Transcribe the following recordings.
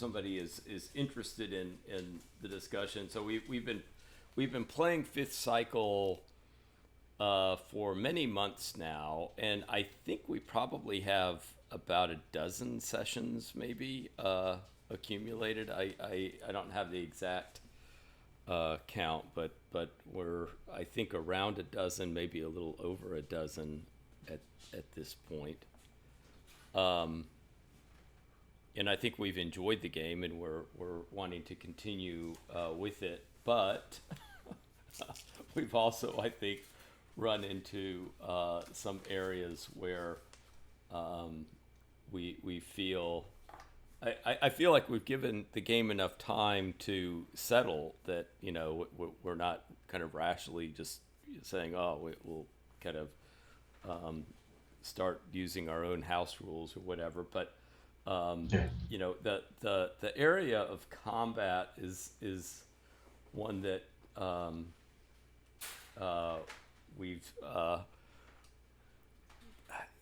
somebody is interested in the discussion. So we've been playing Fifth Cycle for many months now, and I think we probably have about a dozen sessions maybe accumulated. I don't have the exact count, but we're I think around a dozen, maybe a little over a dozen at this point. Um, and I think we've enjoyed the game, and we're wanting to continue with it. But we've also, I think, run into some areas where we feel. I feel like we've given the game enough time to settle that we're not kind of rashly just saying, oh, we'll kind of start using our own house rules or whatever. But Yeah. the area of combat is one that uh, we've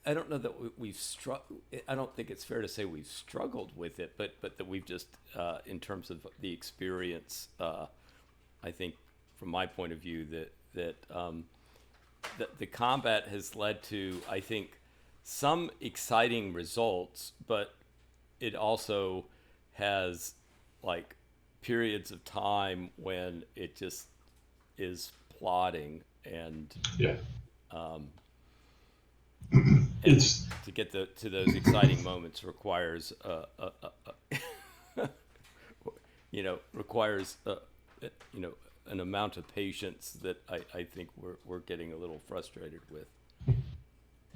I don't know that we've I don't think it's fair to say we've struggled with it, but that we've just in terms of the experience, I think from my point of view that the combat has led to, I think, some exciting results, but it also has like periods of time when it just is plodding and Yeah. um, and It's to get to those exciting moments requires requires an amount of patience that I think we're getting a little frustrated with.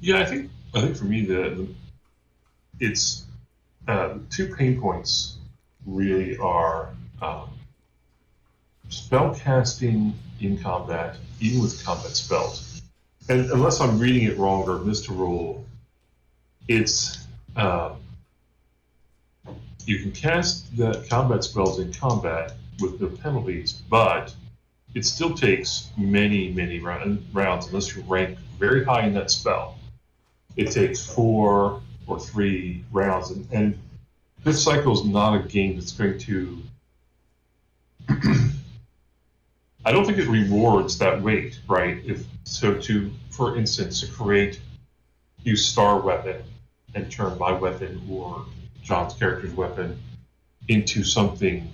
yeah. I think for me the it's the two pain points really are spell casting in combat, even with combat spells. And unless I'm reading it wrong or missed a rule, it's um, you can cast the combat spells in combat with no penalties, but it still takes many rounds unless you rank very high in that spell. It takes 4 or 3 rounds, and this cycle is not a game that's going to. I don't think it rewards that weight, right? If so, to for instance, to create use star weapon and turn my weapon or John's character's weapon into something.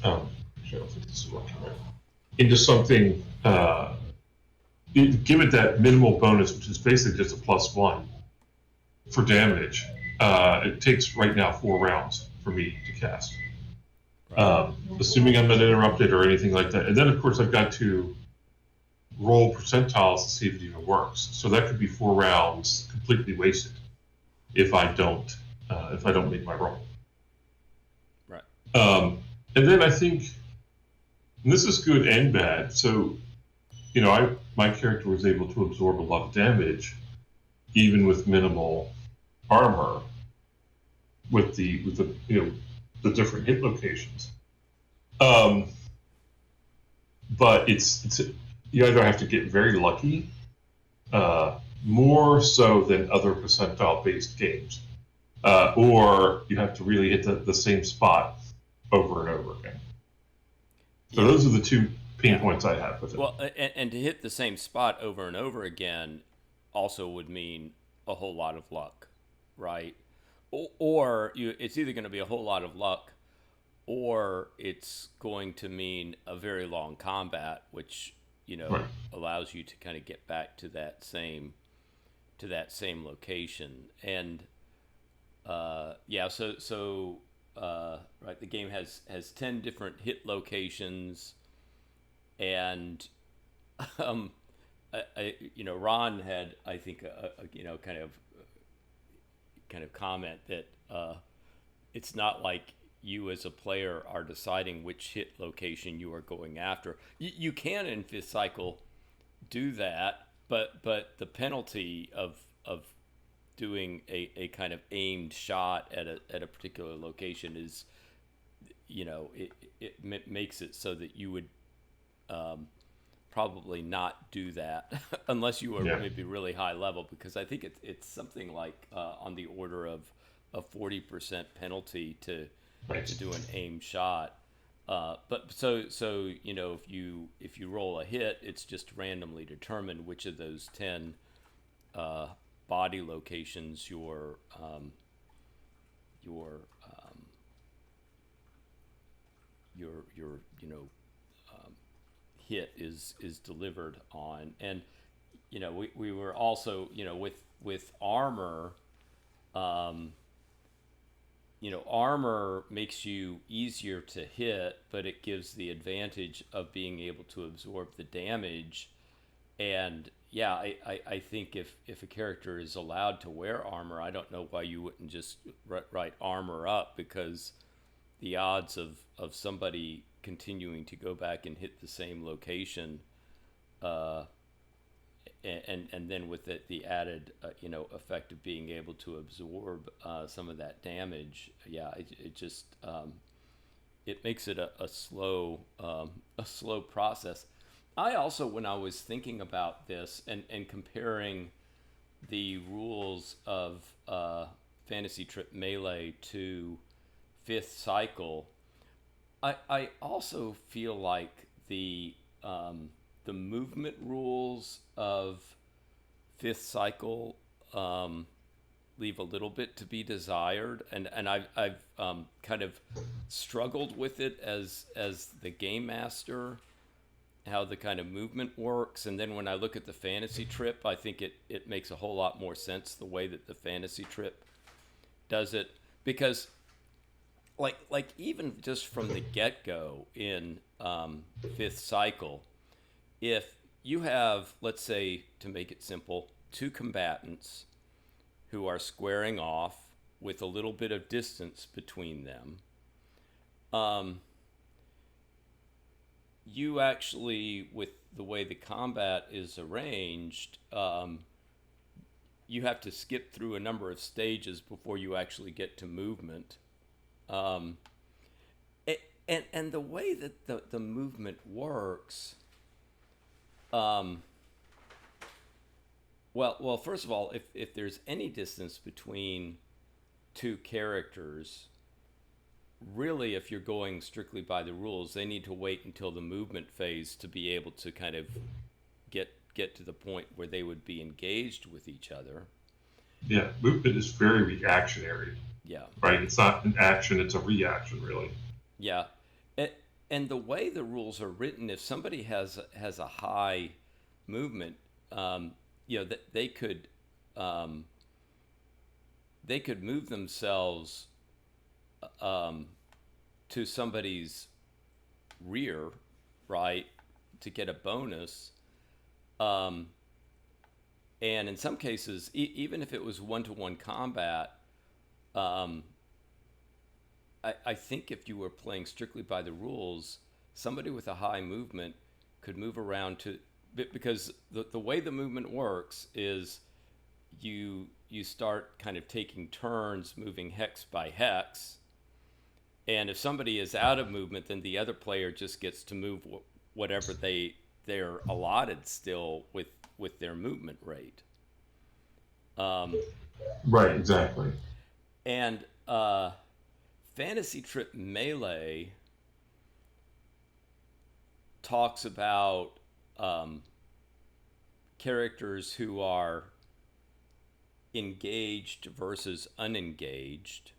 Um, I don't think this is working right. Into something. Give it that minimal bonus, which is basically just a +1 for damage. It takes right now 4 rounds for me to cast. Right. Assuming I'm not interrupted or anything like that. And then, of course, I've got to roll percentiles to see if it even works. So that could be 4 rounds completely wasted if I don't make my roll. Right. And then I think, and this is good and bad. So, my character was able to absorb a lot of damage, even with minimal armor, with the different hit locations. Um, but it's you either have to get very lucky, more so than other percentile-based games, or you have to really hit the same spot over and over again. So Yeah. those are the two pain Yeah. points I have with it. Well, and to hit the same spot over and over again also would mean a whole lot of luck, right? Or it's either going to be a whole lot of luck, or it's going to mean a very long combat, which Right. allows you to kind of get back to that same location. And yeah, right, the game has 10 different hit locations, and um, Ron had, I think, kind of comment that it's not like you as a player are deciding which hit location you are going after. You can in Fifth Cycle do that, but the penalty of doing a kind of aimed shot at a particular location is, it makes it so that you would um, probably not do that unless you were Yeah. maybe really high level, because I think it's something like on the order of a 40% penalty Right. to do an aim shot. But so if you roll a hit, it's just randomly determined which of those 10 uh, body locations your your hit is delivered on. And we were also with armor. um, Armor makes you easier to hit, but it gives the advantage of being able to absorb the damage. And yeah, I think if a character is allowed to wear armor, I don't know why you wouldn't just write armor up, because the odds of somebody continuing to go back and hit the same location, uh, and then with the added effect of being able to absorb some of that damage, yeah, it just it makes it a slow process. I also, when I was thinking about this and comparing the rules of Fantasy Trip Melee to Fifth Cycle, I also feel like the movement rules of Fifth Cycle leave a little bit to be desired, and I've kind of struggled with it as the game master, how the kind of movement works. And then when I look at the Fantasy Trip, I think it makes a whole lot more sense the way that the Fantasy Trip does it, because like even just from the get-go in Fifth Cycle, if you have, let's say, to make it simple, two combatants who are squaring off with a little bit of distance between them, you actually, with the way the combat is arranged, you have to skip through a number of stages before you actually get to movement. Um, and the way that the movement works, um, well, first of all, if there's any distance between two characters, really, if you're going strictly by the rules, they need to wait until the movement phase to be able to kind of get to the point where they would be engaged with each other. Yeah, movement is very reactionary, Yeah, right? It's not an action; it's a reaction, really. yeah. And, and the way the rules are written, if somebody has a high movement, that um, they could move themselves um, to somebody's rear, right, to get a bonus. Um, and in some cases, even if it was one-to-one combat, um, I think if you were playing strictly by the rules, somebody with a high movement could move around because the way the movement works is you start kind of taking turns moving hex by hex. And if somebody is out of movement, then the other player just gets to move whatever they're allotted still with their movement rate. Um, Right, exactly. and Fantasy Trip Melee talks about um, characters who are engaged versus unengaged.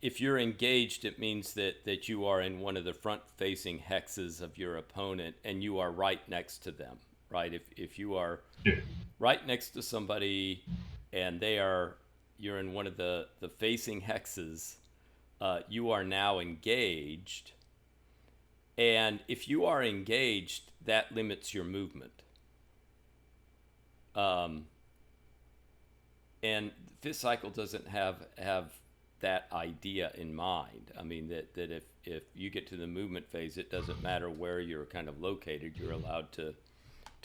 If you're engaged, it means that you are in one of the front-facing hexes of your opponent, and you are right next to them, right? If you are Yeah. right next to somebody, and you're in one of the facing hexes, you are now engaged. And if you are engaged, that limits your movement. Um, and Fifth Cycle doesn't have that idea in mind. I mean that if you get to the movement phase, it doesn't matter where you're kind of located, you're allowed to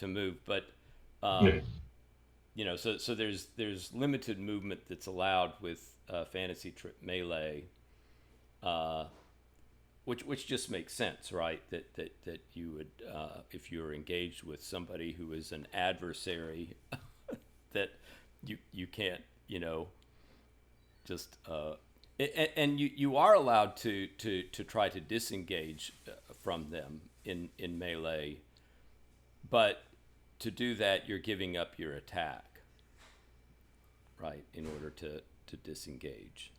move. But Yeah. so there's limited movement that's allowed with Fantasy Trip Melee, which just makes sense, right? That you would, if you're engaged with somebody who is an adversary, that you can't just And you are allowed to try to disengage from them in melee, but to do that, you're giving up your attack, right, in order to disengage.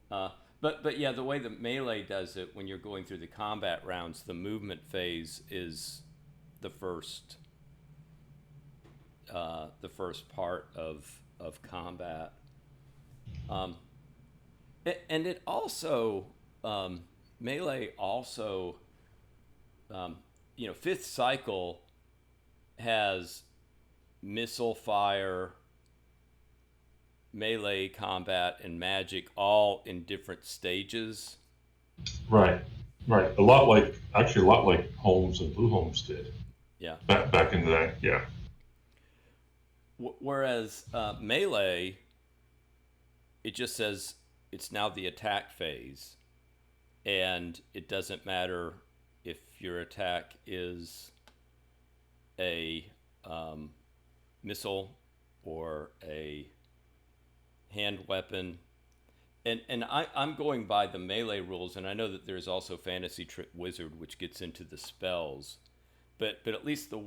But yeah, the way the melee does it, when you're going through the combat rounds, the movement phase is the first part of combat. Um, and it also melee also fifth cycle has missile fire, melee combat, and magic all in different stages. Right, right. A lot like Holmes and Blue Holmes did. Yeah. Back in the day. Yeah. Whereas melee, it just says it's now the attack phase, and it doesn't matter if your attack is a missile or a hand weapon. And I'm going by the melee rules, and I know that there's also Fantasy Trip Wizard, which gets into the spells. But at least the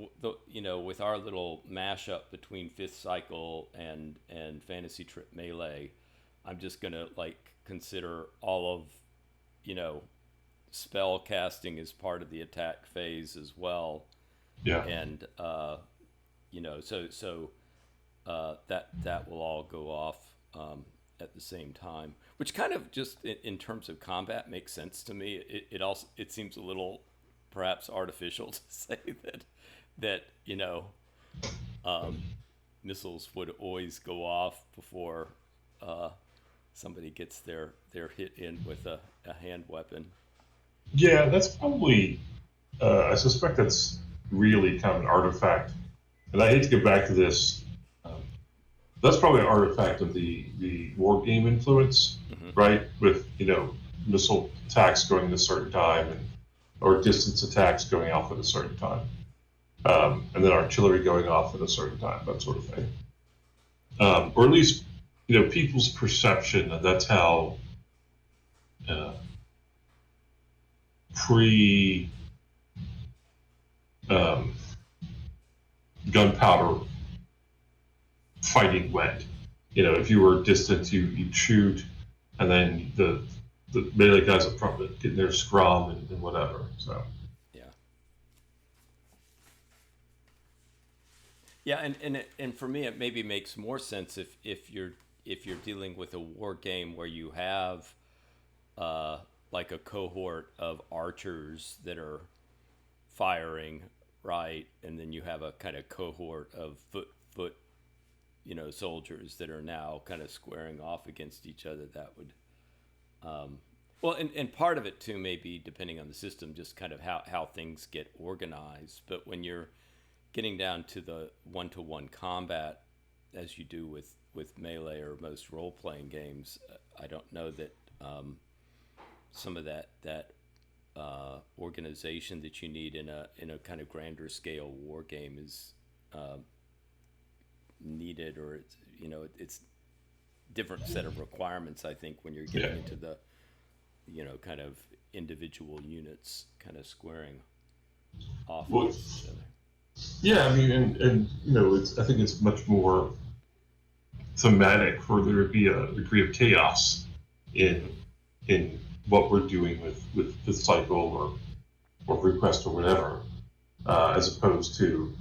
with our little mashup between Fifth Cycle and Fantasy Trip Melee, I'm just gonna consider all of spell casting as part of the attack phase as well. Yeah. And that will all go off at the same time, which kind of just in terms of combat makes sense to me. It seems a little perhaps artificial to say that missiles would always go off before somebody gets their hit in with a hand weapon. Yeah, that's probably. I suspect that's really kind of an artifact, and I hate to get back to this. That's probably an artifact of the war game influence, right? With missile attacks going at a certain time, or distance attacks going off at a certain time, and then artillery going off at a certain time, that sort of thing. Or at least people's perception that that's how pre gunpowder fighting went. If you were distant, you'd shoot, and then the melee guys up front would get in their scrum and whatever. So yeah, and for me, it maybe makes more sense if you're dealing with a war game where you have like a cohort of archers that are firing, right, and then you have a kind of cohort of foot soldiers that are now kind of squaring off against each other. That would well, and part of it too may be, depending on the system, just kind of how things get organized. But when you're getting down to the one-to-one combat, as you do with melee or most role-playing games, I don't know that some of that organization that you need in a kind of grander scale war game is needed, or it's different set of requirements, I think, when you're getting into the kind of individual units kind of squaring off against each other. Yeah, I mean, and I think it's much more thematic for there to be a degree of chaos in what we're doing with Fifth Cycle or Request or whatever, as opposed to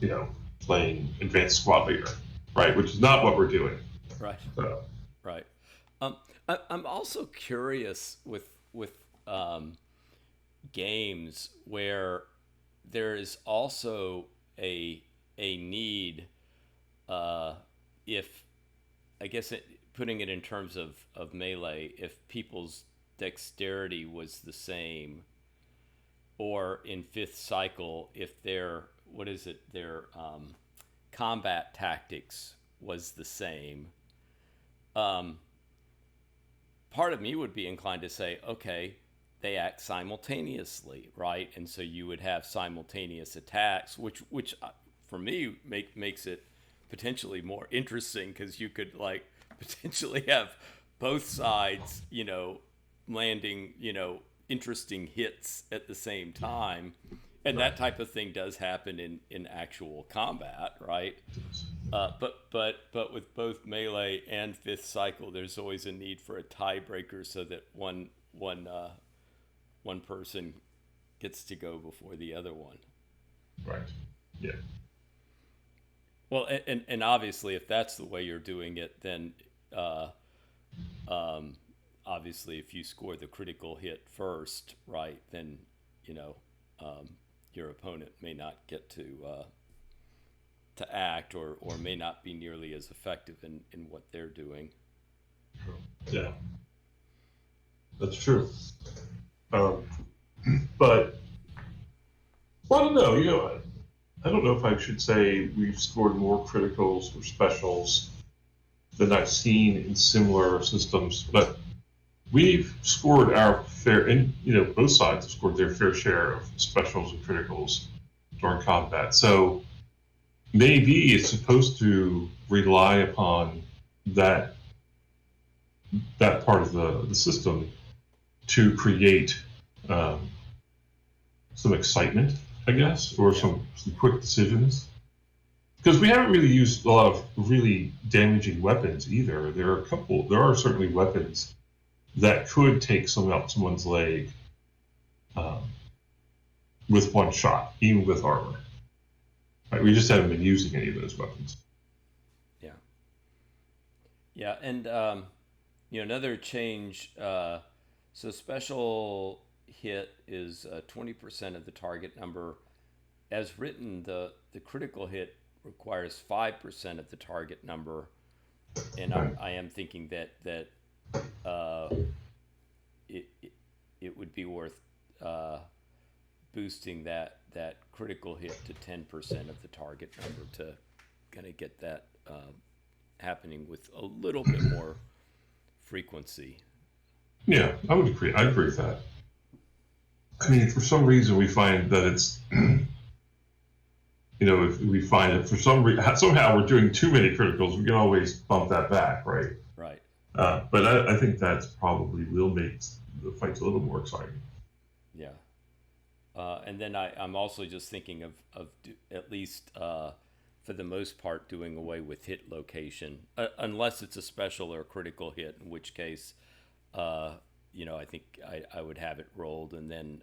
playing Advanced Squad Leader, right? Which is not what we're doing. Right. So. Right. I'm also curious with games where there is also a need, if I guess putting it in terms of melee, if people's dexterity was the same, or in Fifth Cycle, if their combat tactics was the same. Part of me would be inclined to say, okay, they act simultaneously, right? And so you would have simultaneous attacks, which for me makes it potentially more interesting, because you could potentially have both sides, landing, interesting hits at the same time. And that type of thing does happen in actual combat, right? But with both melee and fifth cycle, there's always a need for a tiebreaker so that one person gets to go before the other one. Right. Yeah. Well, and obviously, if that's the way you're doing it, then obviously, if you score the critical hit first, right, then your opponent may not get to act, or may not be nearly as effective in what they're doing. Yeah, that's true. But well, I don't know. I don't know if I should say we've scored more criticals or specials than I've seen in similar systems, but we've scored our fair, and both sides have scored their fair share of specials and criticals during combat. So maybe it's supposed to rely upon that part of the system to create some excitement, I guess, or some quick decisions. Because we haven't really used a lot of really damaging weapons either. There are certainly weapons that could take someone's leg with one shot, even with armor. Right? We just haven't been using any of those weapons. Yeah. Yeah, and another change. So special hit is 20% of the target number. As written, the critical hit requires 5% of the target number, and I am thinking that it would be worth boosting that critical hit to 10% of the target number to kind of get that happening with a little bit more frequency. Yeah, I would agree. I agree with that. I mean, for some reason, we find that it's, if we find that somehow we're doing too many criticals, we can always bump that back, right? Right. But I think that's probably will make the fights a little more exciting. Yeah. And then I'm also just thinking of at least for the most part doing away with hit location, unless it's a special or critical hit, in which case, I think I would have it rolled, and then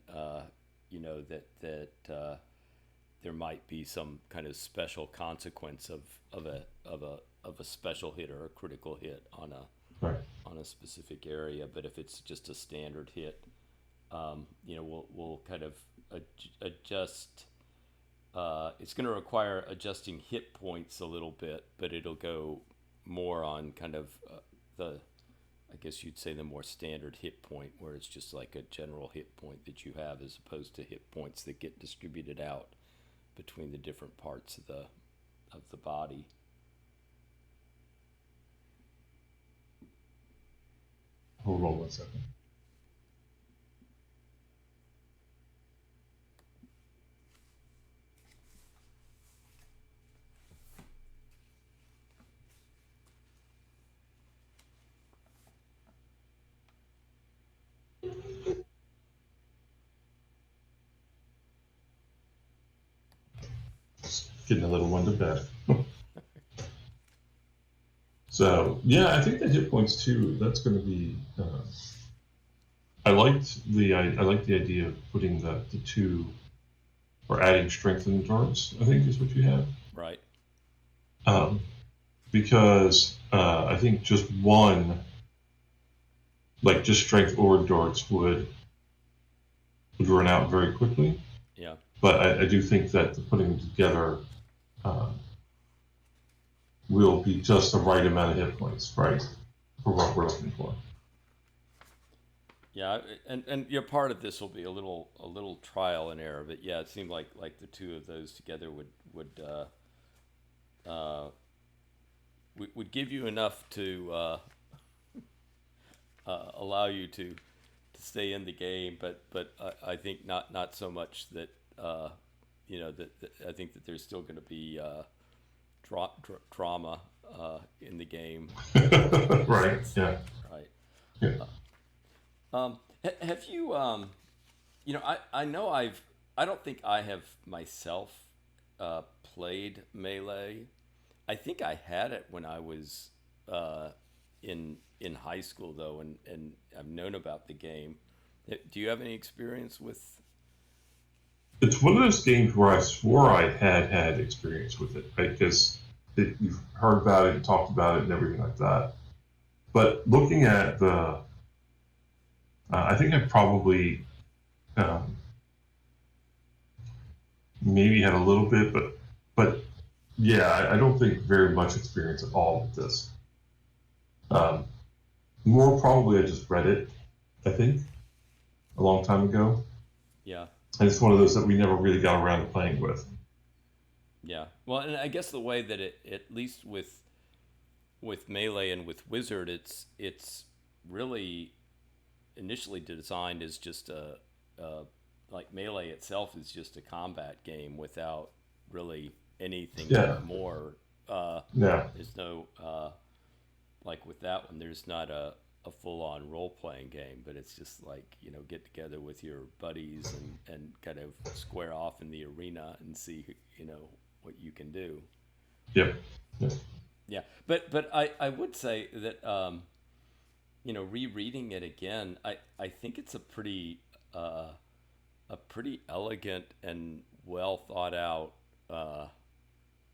that there might be some kind of special consequence of a special hit or a critical hit on a specific area. But if it's just a standard hit, we'll kind of adjust. It's going to require adjusting hit points a little bit, but it'll go more on kind of I guess you'd say the more standard hit point, where it's just like a general hit point that you have, as opposed to hit points that get distributed out between the different parts of the body. Hold on 1 second. Getting a little one to bed. So yeah, I think the hit points too. That's going to be. I like the idea of putting the two, or adding strength and endurance. I think is what you have. Right. Because I think just one, like just strength or endurance, would run out very quickly. Yeah. But I do think that putting them together will be just the right amount of hit points, right, for what we're looking for. Yeah, and part of this will be a little trial and error, but yeah, it seemed like the two of those together would give you enough to allow you to stay in the game, but I think not so much that that I think that there's still going to be trauma in the game. Right. Yeah. Right. Yeah. Have you you know, I know I don't think I have myself played Melee. I think I had it when I was uh, in high school though, and I've known about the game. Do you have any experience with? It's one of those games where I swore I had experience with it, right? Because you've heard about it, and talked about it, and everything like that. But looking at I think I probably um, maybe had a little bit, but yeah, I don't think very much experience at all with this. Um, More probably I just read it, I think, a long time ago. Yeah, And it's one of those that we never really got around to playing with. yeah. Well, and I guess the way that it, at least with Melee and with Wizard, it's really initially designed as just a like Melee itself is just a combat game without really anything Yeah, more. yeah, There's no like with that one. There's not a full on role playing game, but it's just like get together with your buddies and kind of square off in the arena and see what you can do. yep, yeah. Yeah, but I would say that rereading it again, I think it's a pretty elegant and well thought out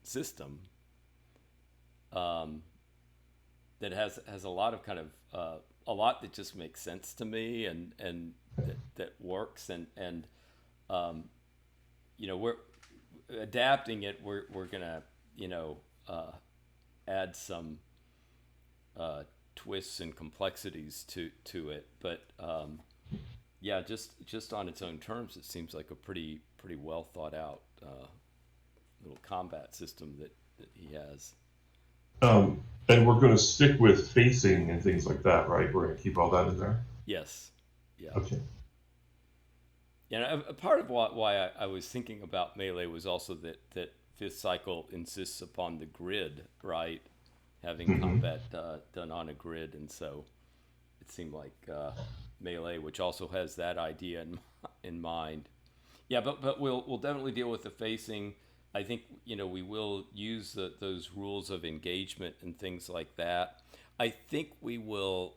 system um, that has a lot of kind of a lot that just makes sense to me and that works and um, we're adapting it. We're gonna uh, add some uh, twists and complexities to it, but yeah, just on its own terms, it seems like a pretty well thought out little combat system that he has. And we're going to stick with facing and things like that, right? We're going to keep all that in there. Yes, yeah. Okay. Yeah, a part of why I was thinking about Melee was also that Fifth Cycle insists upon the grid, right? Having Mm-hmm. combat done on a grid, and so it seemed like Melee, which also has that idea in mind. Yeah, but we'll definitely deal with the facing. I think we will use those rules of engagement and things like that. I think we will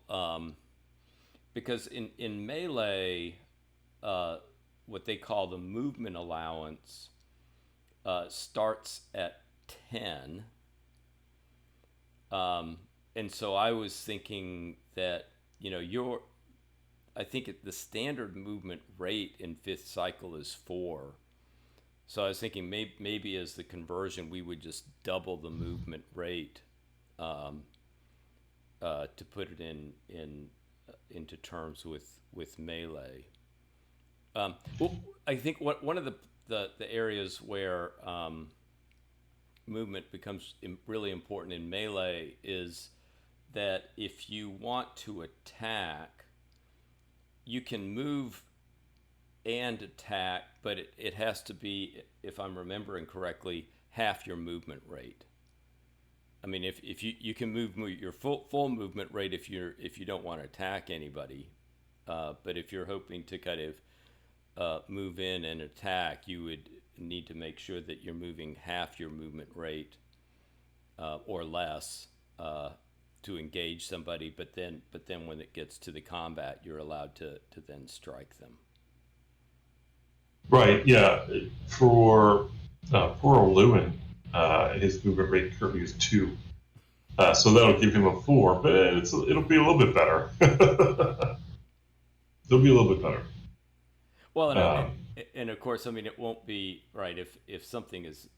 because in Melee, uh, what they call the movement allowance starts at 10. And so I was thinking that your I think the standard movement rate in Fifth Cycle is 4. So I was thinking maybe as the conversion we would just double the movement rate um, to put it in into terms with Melee. Well, I think one of the areas where movement becomes really important in Melee is that if you want to attack, you can move and attack, but it has to be, if I'm remembering correctly, half your movement rate. I mean, if you can move your full movement rate if you don't want to attack anybody, but if you're hoping to kind of move in and attack, you would need to make sure that you're moving half your movement rate or less to engage somebody. But then when it gets to the combat, you're allowed to then strike them. Right. Yeah. For poor old Lewin, his movement rate currently is 2. So that'll give him a 4, but it'll be a little bit better. It'll be a little bit better. Well, Um, and of course, I mean, it won't be right if something is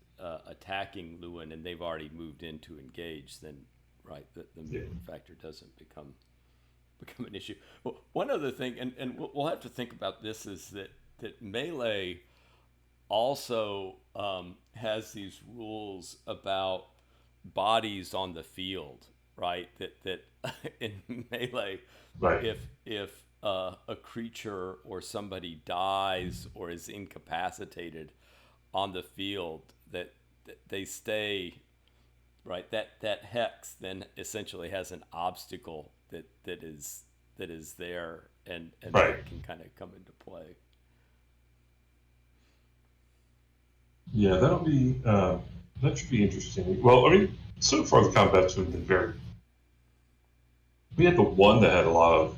attacking Lewin and they've already moved in to engage, then right the yeah. movement factor doesn't become an issue. Well, one other thing, and we'll have to think about this, is that Melee also has these rules about bodies on the field, right? That in Melee, Right. if a creature or somebody dies or is incapacitated on the field, that they stay right. That hex then essentially has an obstacle that is that is there, and Right. that can kind of come into play. Yeah, that should be interesting. Well, I mean, so far the combats have been very. We had the one that uh,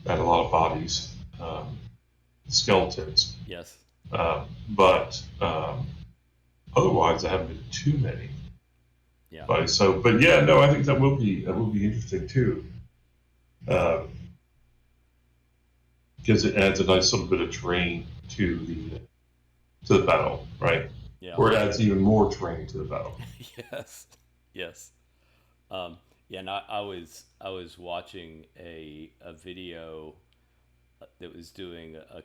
had a lot of bodies, skeletons, Yes. but otherwise there haven't been too many Yeah. bodies. So, but yeah, no, I think that will be interesting too, uh, because it adds a nice little bit of terrain to the battle, right? Yeah. Or it adds even more terrain to the battle. Yes. Yes. Um, yeah, and I was watching a video that was doing a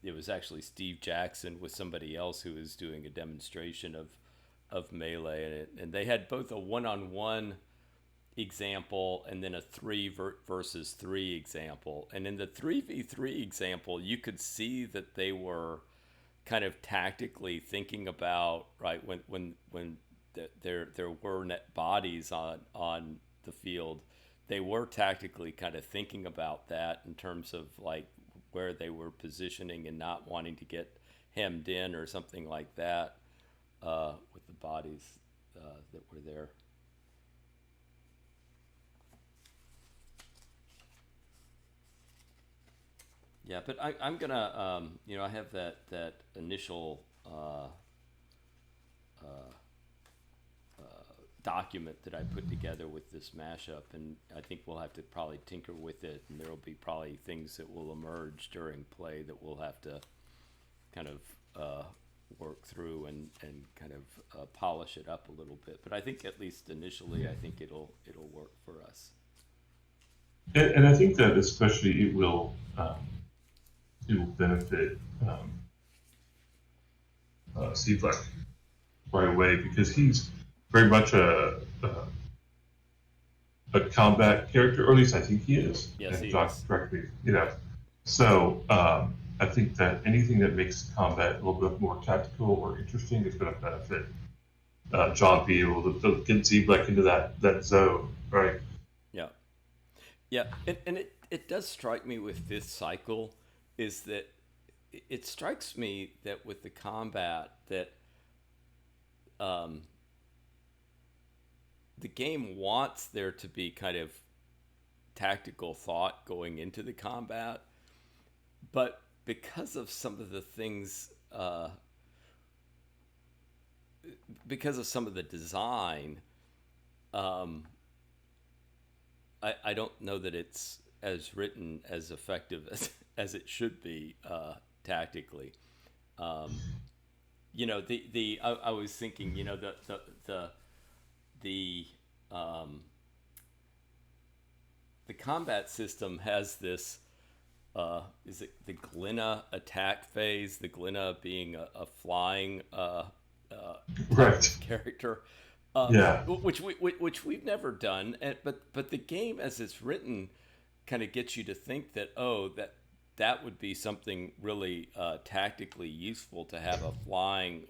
it was actually Steve Jackson with somebody else who was doing a demonstration of melee, and they had both a one-on-one example and then a versus three example. And in the 3v3 example, you could see that they were kind of tactically thinking about, right, when there were net bodies on the field, they were tactically kind of thinking about that in terms of like where they were positioning and not wanting to get hemmed in or something like that, with the bodies that were there. Yeah, but I'm gonna, I have that initial document that I put together with this mashup, and I think we'll have to probably tinker with it, and there will be probably things that will emerge during play that we'll have to kind of work through and kind of polish it up a little bit. But I think at least initially, I think it'll work for us. And I think that especially it will benefit Steve Black right away because he's very much a combat character, or at least I think he is. Yes, And he John, is. correct me, you know. So I think that anything that makes combat a little bit more tactical or interesting is going to benefit John being able to get Steve Black into that zone, right? Yeah. Yeah, and it does strike me with fifth cycle is that it strikes me that with the combat that um, the game wants there to be kind of tactical thought going into the combat, but because of some of the things, because of some of the design, um, I don't know that it's as written as effective as it should be tactically. Um, I was thinking, the um, the combat system has this. Is it the Glinna attack phase? The Glinna being a flying type Right. of character, Yeah. which we've never done. But the game as it's written kind of gets you to think that that would be something really tactically useful to have a flying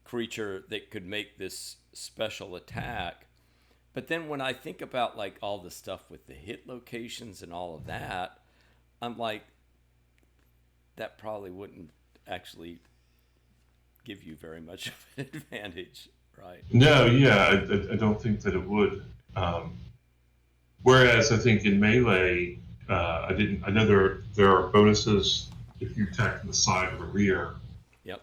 creature that could make this special attack. But then when I think about like all the stuff with the hit locations and all of that, I'm like, that probably wouldn't actually give you very much of an advantage, right? No, yeah, I don't think that it would. Um, Whereas I think in melee, I didn't. I know there are bonuses if you attack from the side or the rear. Yep.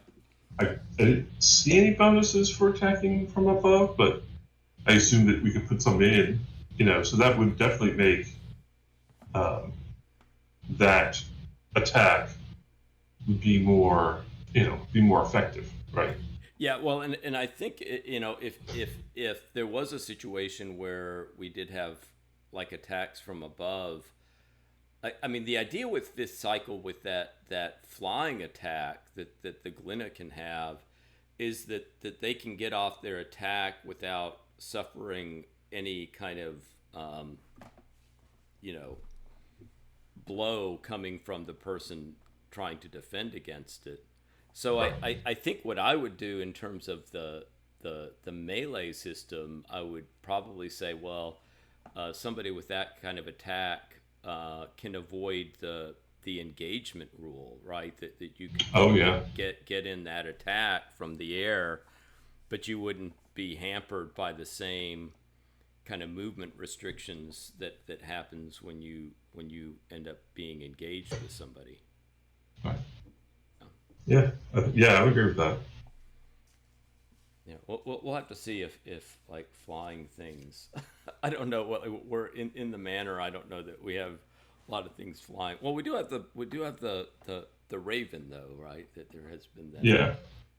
I didn't see any bonuses for attacking from above, but I assumed that we could put some in. So that would definitely make um, that attack be more effective, right? Yeah, well, and I think if there was a situation where we did have like attacks from above, I mean the idea with this cycle with that flying attack that the Glinna can have is that they can get off their attack without suffering any kind of um, you know blow coming from the person trying to defend against it. So Right. I think what I would do in terms of the melee system, I would probably say, well, somebody with that kind of attack can avoid the engagement rule, right? That you could Oh yeah. get in that attack from the air, but you wouldn't be hampered by the same kind of movement restrictions that happens when you end up being engaged with somebody. Right. Yeah. Yeah, I would agree with that. Yeah, we'll have to see if like flying things. I don't know what we're in the manor. I don't know that we have a lot of things flying. Well, we do have the raven though, right? That there has been Yeah,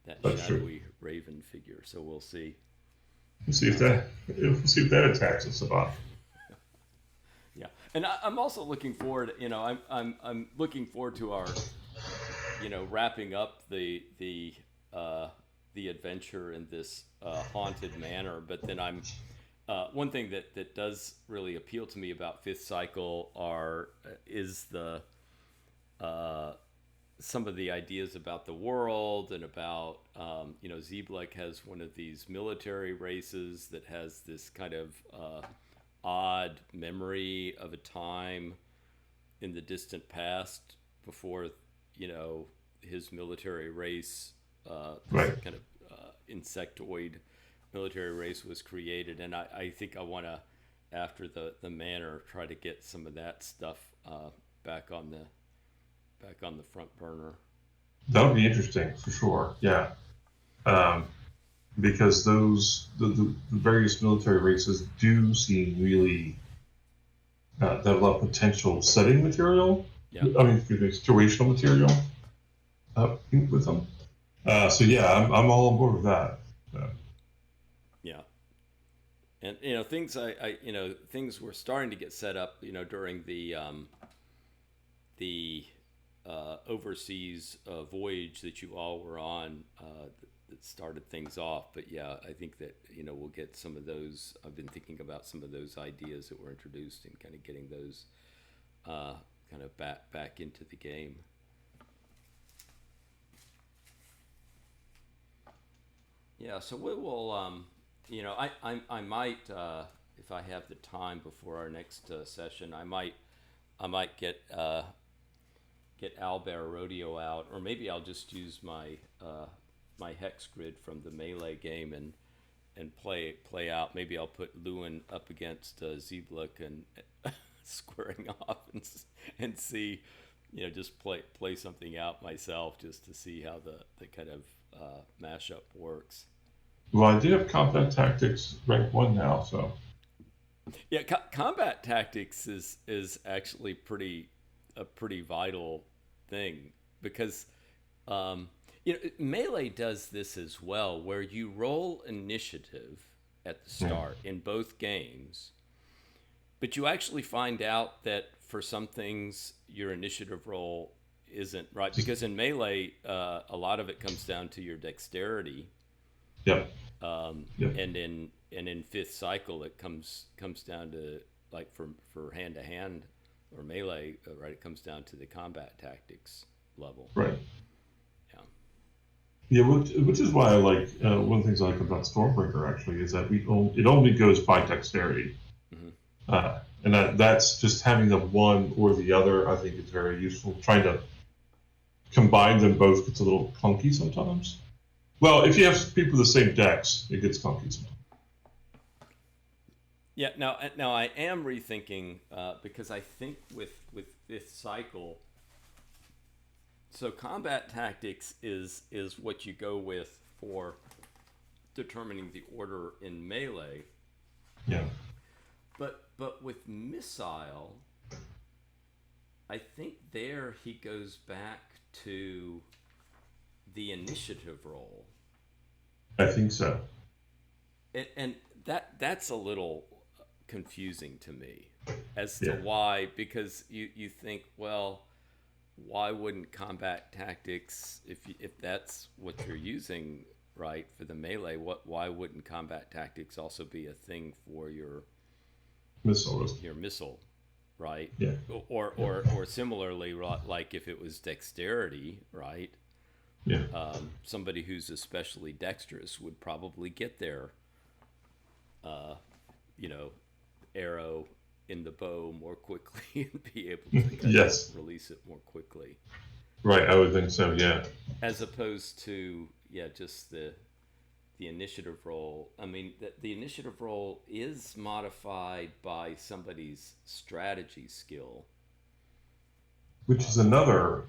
that that's true. shadowy raven figure. So we'll see. We'll see if that attacks us about. Yeah, and I'm also looking forward. I'm looking forward to our wrapping up the adventure in this haunted manor. But then I'm one thing that does really appeal to me about Fifth Cycle is the some of the ideas about the world and about Zeeblek has one of these military races that has this kind of odd memory of a time in the distant past before his military race, this Right. kind of insectoid military race was created. And I think I want to, after the manor, try to get some of that stuff back on the front burner. That would be interesting for sure. Yeah. Um, because the various military races do seem really that have a lot of potential setting material. Yeah. I mean, excuse me, situational material with them. So yeah, I'm all on board with that. Yeah. And things things were starting to get set up during the overseas voyage that you all were on that started things off. But yeah, I think that we'll get some of those. I've been thinking about some of those ideas that were introduced and kind of getting those kind of back into the game. Yeah, so we will. I might if I have the time before our next session, I might get Owlbear Rodeo out, or maybe I'll just use my hex grid from the Melee game and play out. Maybe I'll put Lewin up against Zeeblek and squaring off and see, just play something out myself just to see how the kind of mashup works. Well, I did have combat tactics rank 1 now, so Yeah, combat tactics is actually a pretty vital thing because Melee does this as well, where you roll initiative at the start in both games, but you actually find out that for some things your initiative roll isn't right, because in Melee a lot of it comes down to your dexterity. yeah, And in Fifth Cycle it comes down to, like, for hand to hand or melee, right? It comes down to the combat tactics level. right. Yeah. Yeah, which is why I like one of the things I like about Stormbreaker actually is that it only goes by dexterity, and that's just having the one or the other. I think is very useful. Trying to combine them both gets a little clunky sometimes. Well, if you have people with the same dex, it gets clunky sometimes. Yeah. Now I am rethinking because I think with Fifth Cycle, so combat tactics is what you go with for determining the order in Melee. Yeah. But with Missile, I think there he goes back to the initiative roll. I think so. And that's a little confusing to me as to why, because you think, well, why wouldn't combat tactics, if that's what you're using, right, for the melee, why wouldn't combat tactics also be a thing for your missile, right? Yeah. Or similarly, like if it was dexterity, right? Yeah. Somebody who's especially dexterous would probably get their, arrow in the bow more quickly and be able to kind of Yes. release it more quickly, Right. I would think so. Yeah. as opposed to just the initiative roll. I mean, the initiative roll is modified by somebody's strategy skill. Which is another,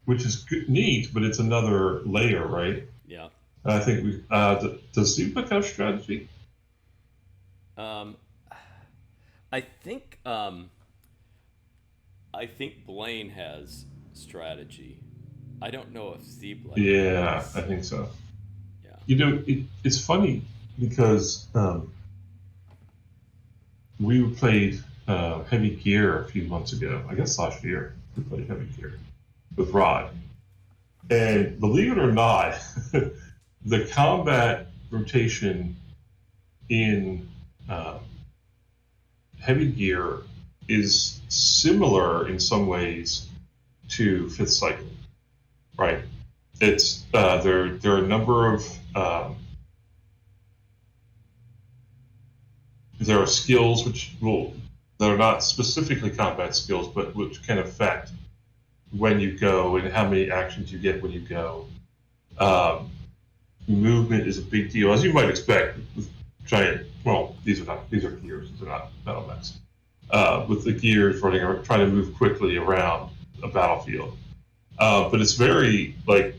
which is good, neat, but it's another layer, right? Yeah. I think we does Zebek have strategy? Um, I think Blaine has strategy. I don't know if Zeeblek Yeah, I does. think so. Yeah. It's funny because we played Heavy Gear a few months ago. I guess last year we played Heavy Gear with Rod, and believe it or not, the combat rotation in um, Heavy Gear is similar in some ways to Fifth Cycle, right? It's there are a number of there are skills that are not specifically combat skills, but which can affect when you go and how many actions you get when you go. Um, Movement is a big deal, as you might expect with giant. Well, these are gears; these are not metal mechs. With the gears running, trying to move quickly around a battlefield, but it's very like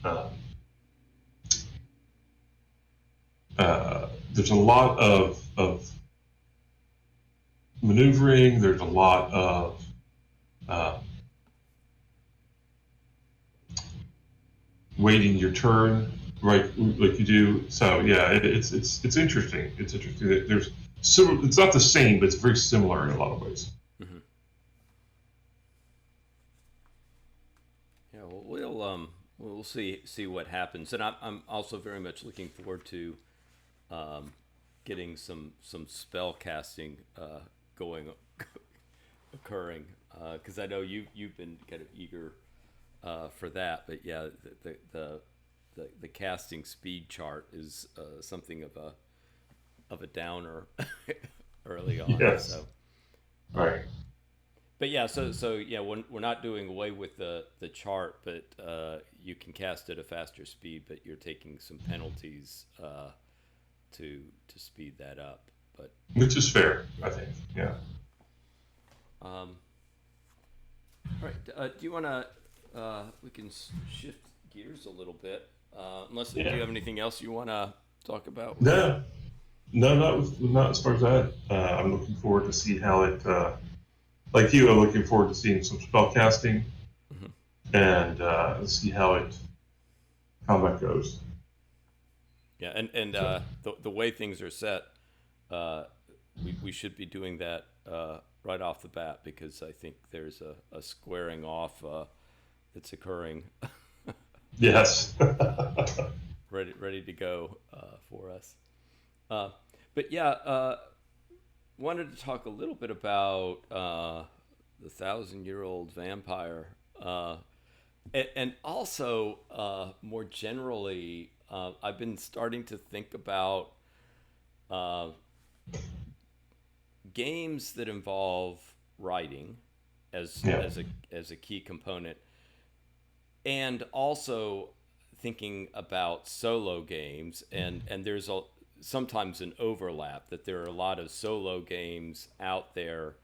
uh, there's a lot of maneuvering. There's a lot of uh, waiting your turn, right? Like you do. So yeah, it's interesting. It's interesting that there's it's not the same, but it's very similar in a lot of ways. Hmm. Yeah. Well, we'll see what happens, and I'm also very much looking forward to um, getting some spell casting going occurring, because I know you've been kind of eager for that. But yeah, the casting speed chart is something of a downer early on. Yes, So, right. um, but yeah, so yeah, we're not doing away with the chart, but you can cast at a faster speed, but you're taking some penalties to speed that up. But Which is fair, yeah, I think. Yeah. all right. Do you want to? We can shift gears a little bit. Unless do Yeah. you have anything else you want to talk about with that? No, no, not as far as that. I'm looking forward to see how it. Like you, I'm looking forward to seeing some spell casting Mhm. and see how it combat goes. Yeah, and So the way things are set, uh, we should be doing that right off the bat, because I think there's a squaring off that's occurring, yes. ready to go for us. Uh, but yeah, wanted to talk a little bit about the 1,000-year-old vampire, and also more generally, I've been starting to think about uh, games that involve writing Yeah. as a key component, and also thinking about solo games, and there's sometimes an overlap, that there are a lot of solo games out there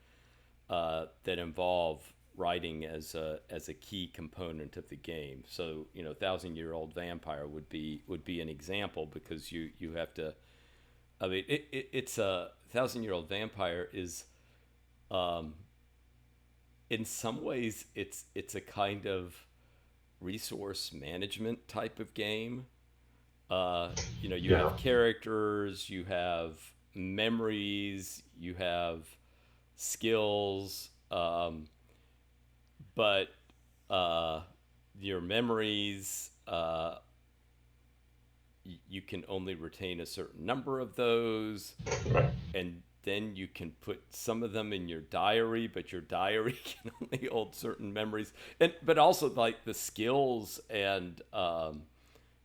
that involve writing as a key component of the game. So 1,000-year-old vampire would be an example, because you have to. I mean, it's a 1,000-year-old vampire is, um, in some ways, it's a kind of resource management type of game. You Yeah. have characters, you have memories, you have skills, but uh, your memories, you can only retain a certain number of those, Right. and then you can put some of them in your diary, but your diary can only hold certain memories, and but also like the skills and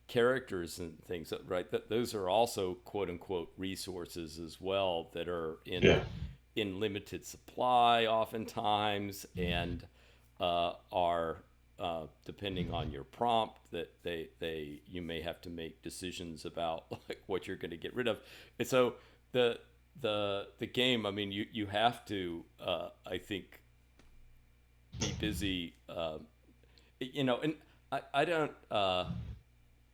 characters and things, right? That those are also quote unquote resources as well, that are Yeah. in limited supply oftentimes, and are depending on your prompt that you may have to make decisions about like what you're going to get rid of. And so the game, I mean, you have to I think be busy, and I don't.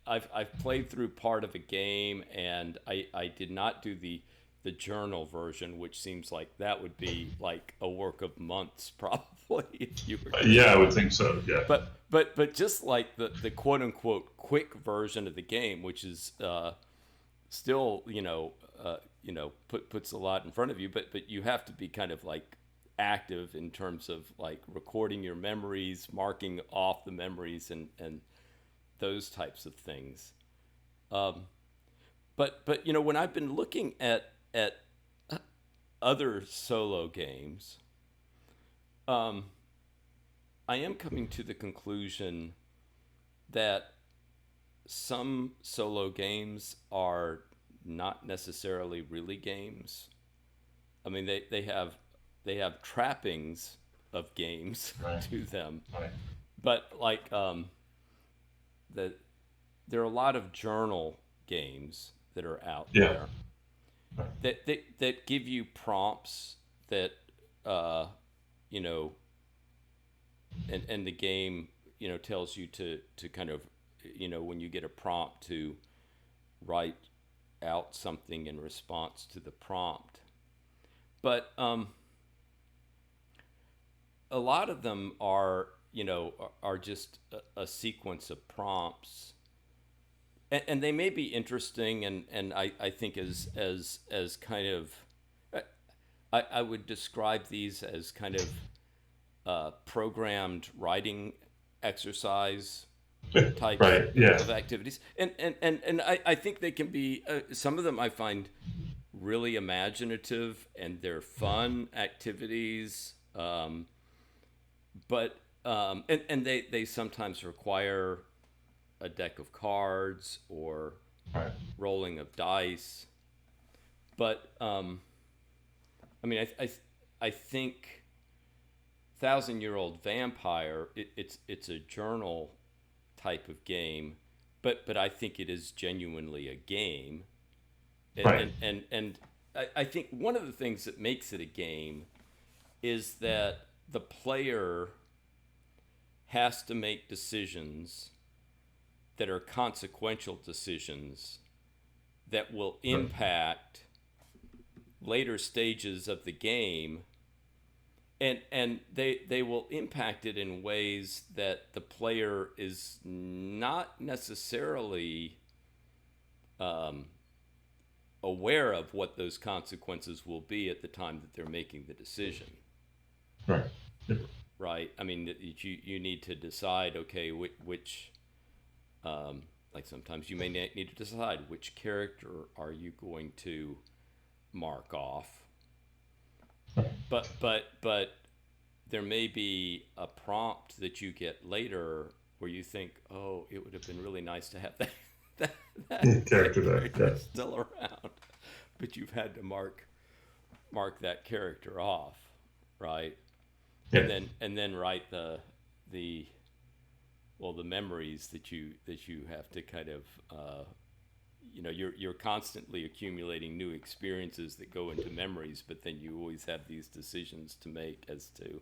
I've played through part of a game, and I did not do the journal version, which seems like that would be like a work of months probably if you were. Yeah, I would think so. Yeah. But just like the quote unquote quick version of the game, which is still puts a lot in front of you, but you have to be kind of like active in terms of like recording your memories, marking off the memories, and those types of things. But when I've been looking at other solo games, I am coming to the conclusion that some solo games are not necessarily really games. I mean, they have trappings of games Right. to them, Right. but like there are a lot of journal games that are out Yeah. there that give you prompts that you know and the game tells you to kind of when you get a prompt to write out something in response to the prompt. But a lot of them are just a sequence of prompts, and they may be interesting, and I think as kind of I would describe these as kind of programmed writing exercise types Right. Yeah. of activities, and I think they can be some of them I find really imaginative, and they're fun activities, but and they sometimes require a deck of cards or Right. rolling of dice. But I mean, I think Thousand-Year-Old Vampire, it's a journal type of game, but I think it is genuinely a game. Right. And I think one of the things that makes it a game is that the player has to make decisions that are consequential decisions that will impact later stages of the game, and they will impact it in ways that the player is not necessarily aware of what those consequences will be at the time that they're making the decision. Right. Right? I mean, you need to decide, okay, which like sometimes you may need to decide which character are you going to mark off. But there may be a prompt that you get later where you think, oh, it would have been really nice to have that Character there. Yeah. still around, but you've had to mark that character off, right? Yeah. And then write the memories that you have to kind of you're constantly accumulating new experiences that go into memories, but then you always have these decisions to make as to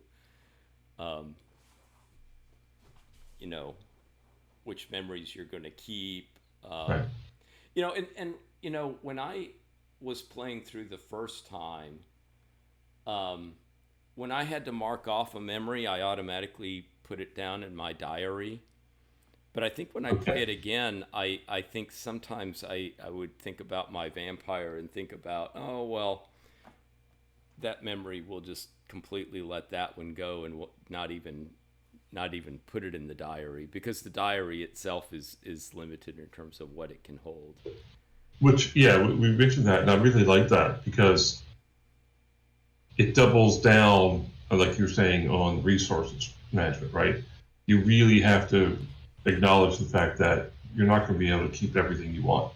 which memories you're going to keep. Right. When I was playing through the first time, when I had to mark off a memory, I automatically put it down in my diary. But I think when I play it again, I think sometimes I would think about my vampire and think about, oh, well, that memory will just completely let that one go and not even put it in the diary, because the diary itself is limited in terms of what it can hold. Which, yeah, we mentioned that, and I really like that because it doubles down, like you were saying, on resources management, right? You really have to acknowledge the fact that you're not going to be able to keep everything you want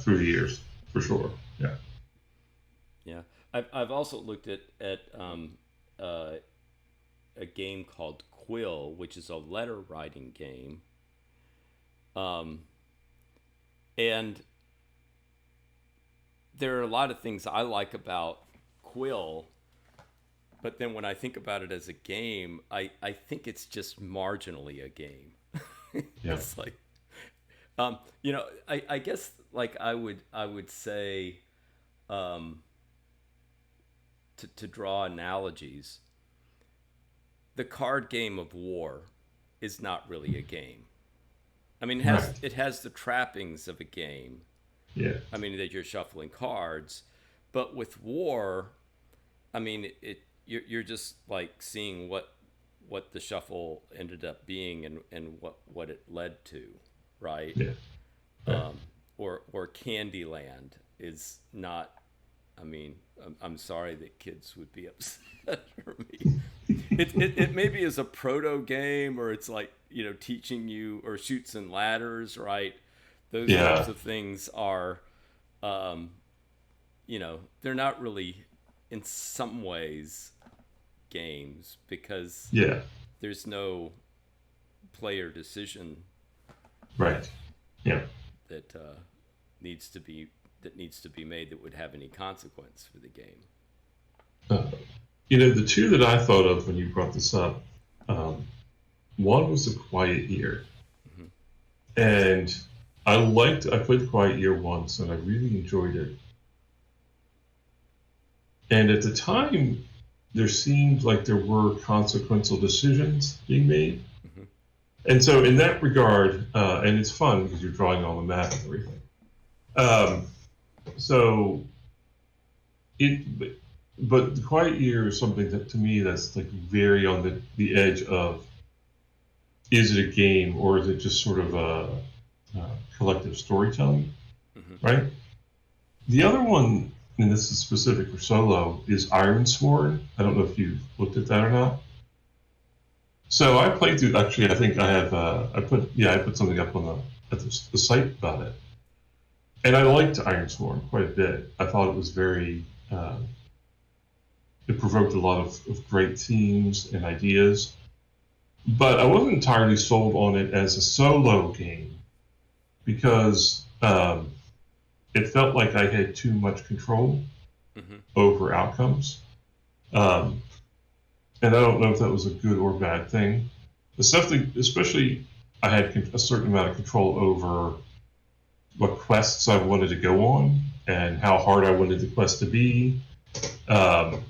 through the years, for sure. Yeah. Yeah. I've also looked at uh, a game called Quill, which is a letter writing game, um, and there are a lot of things I like about Quill, but then when I think about it as a game, I think it's just marginally a game. Yeah. It's like, I guess like I would say, um, to draw analogies, the card game of war is not really a game. I mean, Right. it has the trappings of a game. Yeah. I mean, that you're shuffling cards, but with war, I mean, you're just like seeing what the shuffle ended up being and what it led to, right? Yeah. Yeah. Or Candyland is not. I mean, I'm sorry that kids would be upset for me. It maybe is a proto game, or it's like, teaching you, or Chutes and Ladders, right? Those types Yeah. of things are, um, they're not really, in some ways, games, because Yeah. there's no player decision Right. Yeah. that needs to be made that would have any consequence for the game. Uh, the two that I thought of when you brought this up, um, one was The Quiet Year, Hmm. and I played The Quiet Year once, and I really enjoyed it. And at the time, there seemed like there were consequential decisions being made. Hmm. And so, in that regard, and it's fun because you're drawing on the map and everything. Um, so, but The Quiet Year is something that to me that's like very on the edge of, is it a game or is it just sort of a collective storytelling, Hmm. right? The other one, and this is specific for solo, is Iron Sword. I don't know if you've looked at that or not. So I played through. Actually, I think I have. I put something up on the site about it, and I liked Iron Sword quite a bit. I thought it was very. It provoked a lot of great themes and ideas, but I wasn't entirely sold on it as a solo game because it felt like I had too much control Hmm. over outcomes. Um, and I don't know if that was a good or bad thing. Especially, I had a certain amount of control over what quests I wanted to go on and how hard I wanted the quest to be. Um,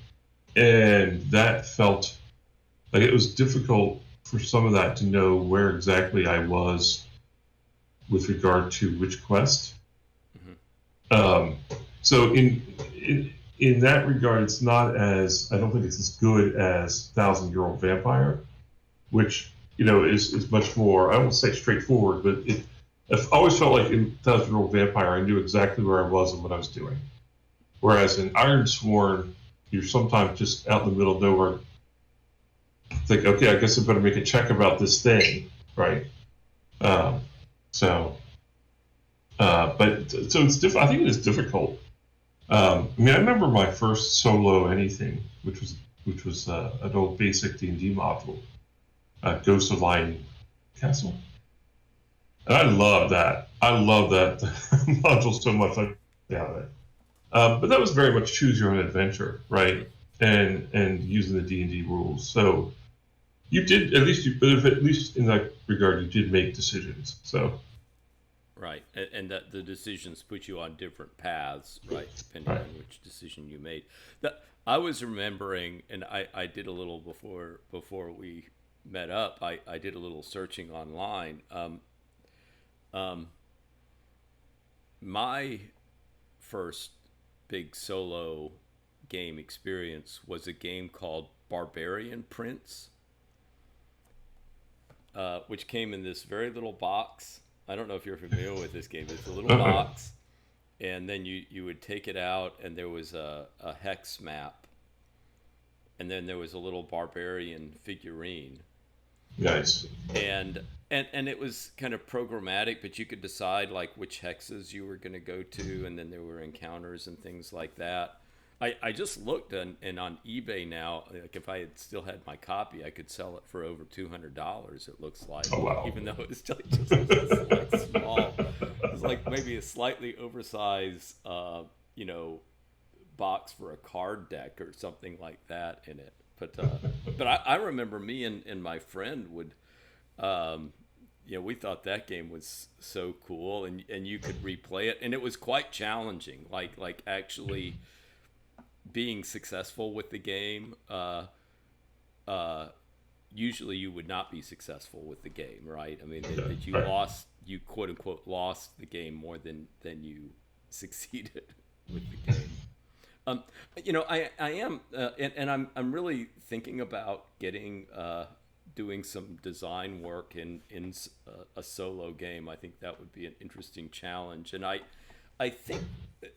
and that felt like it was difficult for some of that to know where exactly I was with regard to which quest. Hmm. Um, so in that regard, it's not as I don't think it's as good as Thousand Year Old Vampire, which is much more I won't say straightforward, but I've always felt like in Thousand Year Old Vampire I knew exactly where I was and what I was doing, whereas in Iron Sworn you're sometimes just out in the middle of nowhere. Think, okay, I guess I better make a check about this thing, right? Um, so, but so it's I think it is difficult. I mean, I remember my first solo anything, which was an old basic D&D module, Ghost of Lion Castle, and I love that. I love that module so much. Yeah, but that was very much choose your own adventure, Hmm. right? And using the D&D rules. So you did at least in that regard, you did make decisions. So Right, and that the decisions put you on different paths, right, depending right, on which decision you made. That I was remembering, and I did a little before we met up. I did a little searching online. Um, my first big solo game experience was a game called Barbarian Prince, which came in this very little box. I don't know if you're familiar with this game. It's a little uh-uh. box, and then you would take it out, and there was a hex map, and then there was a little barbarian figurine, Nice. and it was kind of programmatic, but you could decide like which hexes you were going to go to, and then there were encounters and things like that. I just looked and on eBay now, like if I had still had my copy, I could sell it for over $200. It looks like, Oh wow. even though it's just like small, it's like maybe a slightly oversized, you know, box for a card deck or something like that in it. But I remember me and my friend would, you know, we thought that game was so cool, and you could replay it, and it was quite challenging. Like actually being successful with the game. Usually you would not be successful with the game, right? I mean, that you Right. lost, you quote unquote lost the game more than you succeeded with the game. Um, you know, I am, and I'm really thinking about getting doing some design work in a solo game. I think that would be an interesting challenge, and I think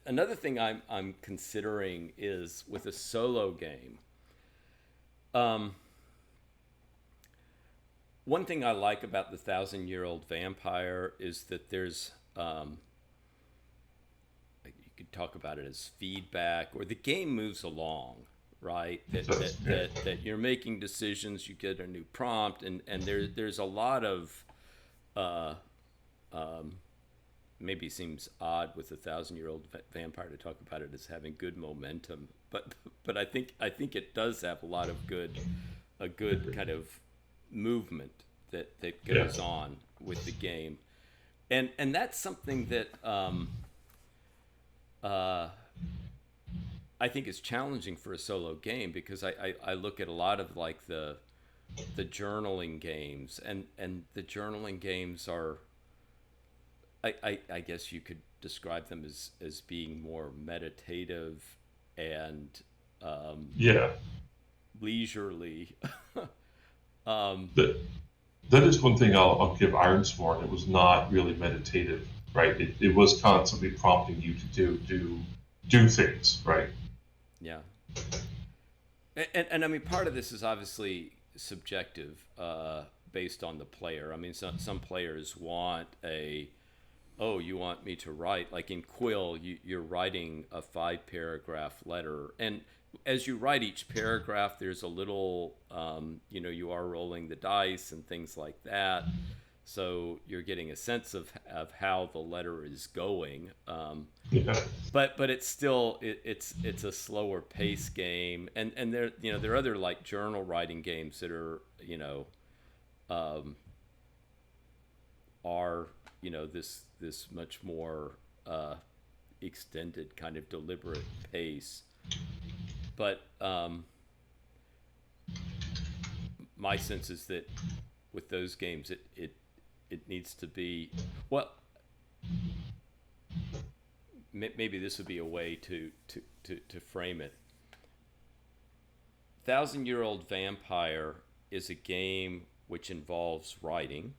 another thing I'm considering is with a solo game. One thing I like about the Thousand-Year-Old Vampire is that there's you could talk about it as feedback, or the game moves along, right? That you're making decisions, you get a new prompt, and there's a lot of maybe seems odd with a Thousand-Year-Old Vampire to talk about it as having good momentum, but I think it does have a lot of a good kind of movement that goes on with the game, and that's something that I think is challenging for a solo game, because I look at a lot of like the journaling games, and the journaling games are, I guess you could describe them as being more meditative and Yeah. leisurely. That that is one thing I'll give Ironsworn. It was not really meditative, right? It was constantly prompting you to do things, right? Yeah. And I mean, part of this is obviously subjective, based on the player. I mean, some players want oh, you want me to write, like in Quill, you're writing a 5-paragraph letter, and as you write each paragraph, there's a little, you know, you are rolling the dice and things like that, so you're getting a sense of how the letter is going. Yeah. But it's still it's a slower pace game, and there, you know, there are other like journal writing games that are, you know, are, you know, this much more extended kind of deliberate pace. But my sense is that with those games, it needs to be, well, maybe this would be a way to frame it. Thousand-Year-Old Vampire is a game which involves writing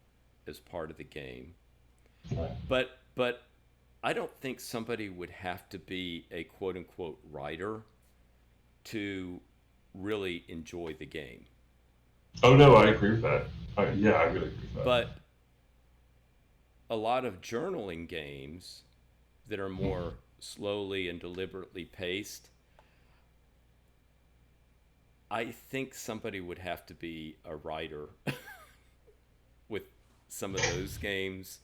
as part of the game, but I don't think somebody would have to be a quote unquote writer to really enjoy the game. Oh no, I agree with that. Yeah, I really agree with that. But a lot of journaling games that are more slowly and deliberately paced, I think somebody would have to be a writer with some of those games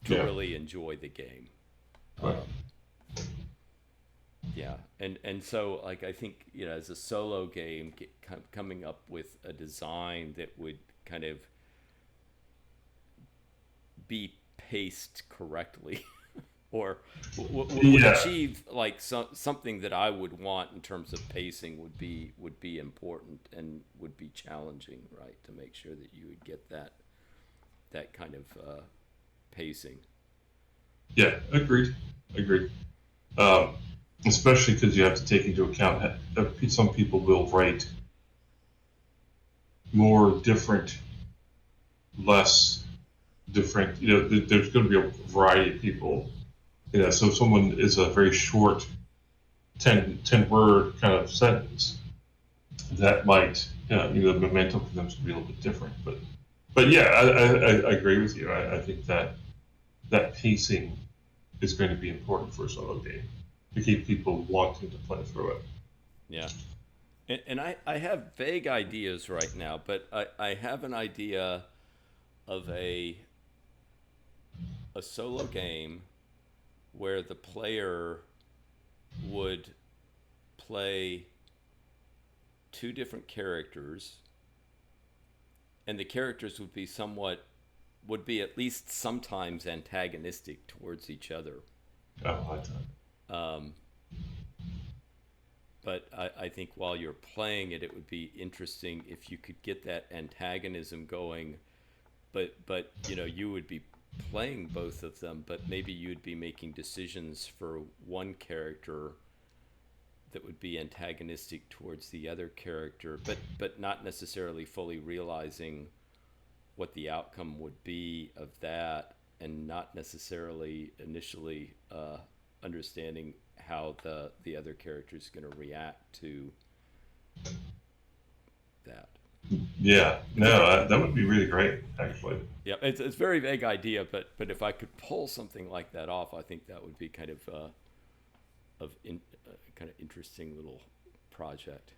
to really enjoy the game. Right. Yeah, and so like I think, you know, as a solo game, coming up with a design that would kind of be paced correctly, or would achieve like something that I would want in terms of pacing would be important and would be challenging, right, to make sure that you would get that kind of pacing. Yeah, agreed. Especially because you have to take into account that some people will write more different, less different. You know, there's going to be a variety of people. You know, so if someone is a very short 10 word kind of sentence, that might, you know, the momentum for them to be a little bit different. But yeah, I agree with you. I think that pacing is going to be important for a solo game to keep people wanting to play through it. Yeah. And I have vague ideas right now, but I have an idea of a solo game where the player would play two different characters, and the characters would be at least sometimes antagonistic towards each other. Oh, I like that. Um, but I think while you're playing it, it would be interesting if you could get that antagonism going. But you would be playing both of them, but maybe you'd be making decisions for one character that would be antagonistic towards the other character, but not necessarily fully realizing what the outcome would be of that, and not necessarily initially understanding how the other character is going to react to that. Yeah, It's a no, that would be really great, actually. Yeah, it's a very vague idea, but if I could pull something like that off, I think that would be kind of interesting little project.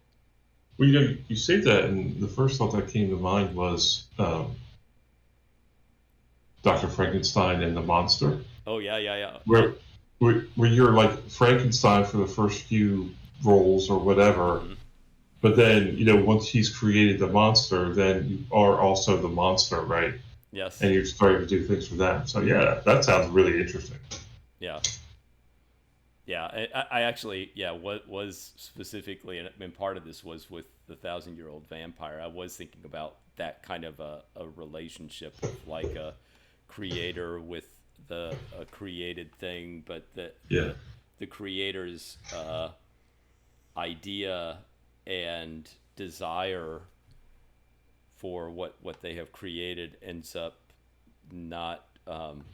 Well, you say that, and the first thought that came to mind was Dr. Frankenstein and the monster, Oh yeah, yeah, yeah, where where you're like Frankenstein for the first few roles or whatever, hmm but then once he's created the monster, then you are also the monster, right? yes, And you're starting to do things for them. So yeah, that sounds really interesting. yeah, yeah. I actually, yeah, was specifically, and part of this was with the 1,000-year-old vampire. I was thinking about that kind of a relationship of like a creator with the a created thing, but Yeah, the creator's idea and desire for what they have created ends up not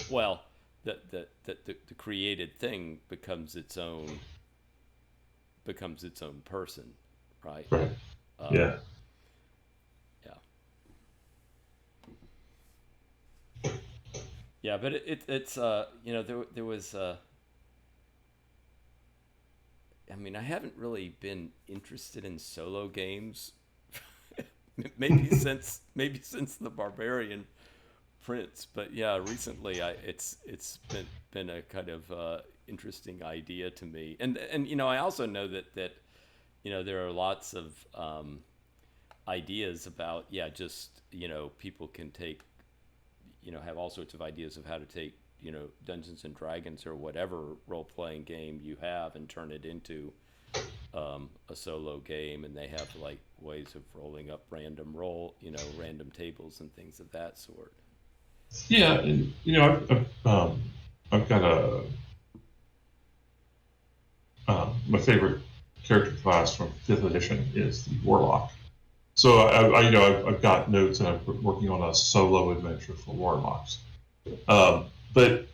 well, the created thing becomes its own person, right? right. um, Yeah, yeah, yeah, but it's there was I mean, I haven't really been interested in solo games maybe since the Barbarian Prince, but yeah, recently it's been a kind of interesting idea to me, and I also know that there are lots of ideas about, yeah, just people can take, have all sorts of ideas of how to take Dungeons and Dragons or whatever role playing game you have and turn it into a solo game, and they have like ways of rolling up random tables and things of that sort. yeah, and I've got my favorite character class from fifth edition is the Warlock. So I've got notes, and I'm working on a solo adventure for Warlocks. But